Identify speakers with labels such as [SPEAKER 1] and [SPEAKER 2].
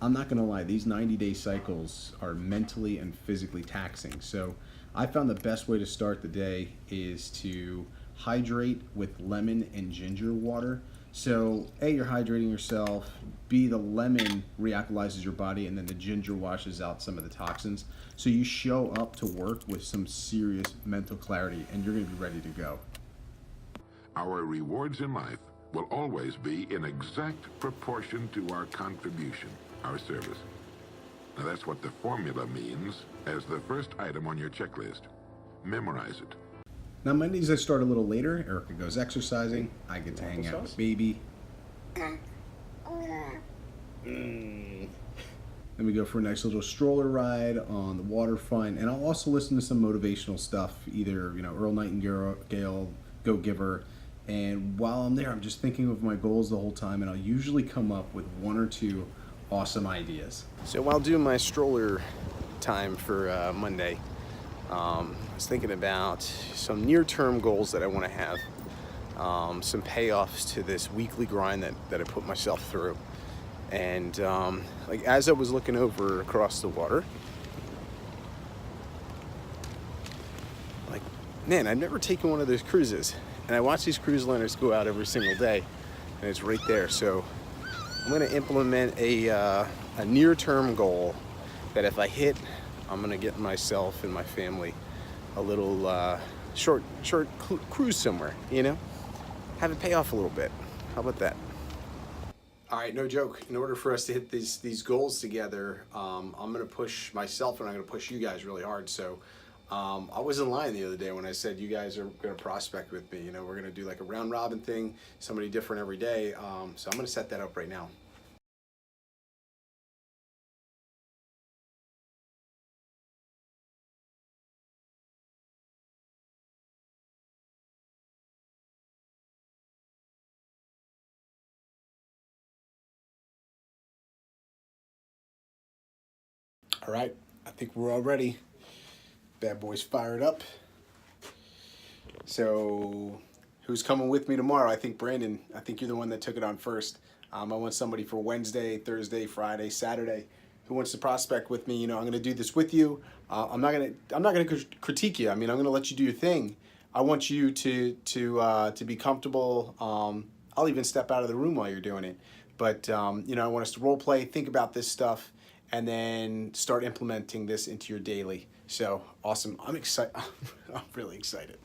[SPEAKER 1] I'm not gonna lie, these 90-day cycles are mentally and physically taxing. So I found the best way to start the day is to hydrate with lemon and ginger water. So A, you're hydrating yourself, B, the lemon realkalizes your body, and then the ginger washes out some of the toxins. So you show up to work with some serious mental clarity and you're gonna be ready to go.
[SPEAKER 2] Our rewards in life will always be in exact proportion to our contribution, our service. Now that's what the formula means as the first item on your checklist. Memorize it.
[SPEAKER 1] Now Mondays I start a little later. Erica goes exercising. I get to hang out with baby. Then we go for a nice little stroller ride on the waterfront, and I'll also listen to some motivational stuff, either Earl Nightingale, Go Giver. And while I'm there, I'm just thinking of my goals the whole time, and I'll usually come up with one or two awesome ideas. So while doing my stroller time for Monday, I was thinking about some near-term goals that I want to have, some payoffs to this weekly grind that I put myself through. And like as I was looking over across the water, like, man, I've never taken one of those cruises. And I watch these cruise liners go out every single day, and it's right there. So I'm going to implement a near-term goal that if I hit, I'm going to get myself and my family a little short cruise somewhere, have it pay off a little bit. How about that? All right, no joke. In order for us to hit these goals together, I'm going to push myself and I'm going to push you guys really hard. So I wasn't lying the other day when I said you guys are going to prospect with me. We're going to do like a round robin thing, somebody different every day. So I'm going to set that up right now. All right, I think we're all ready. Bad boys fired up. So who's coming with me tomorrow? I think Brandon, I think you're the one that took it on first. I want somebody for Wednesday, Thursday, Friday, Saturday who wants to prospect with me. I'm going to do this with you. I'm not going to critique you. I mean, I'm going to let you do your thing. I want you to be comfortable. I'll even step out of the room while you're doing it. But I want us to role play, think about this stuff, and then start implementing this into your daily. So awesome. I'm excited. I'm really excited.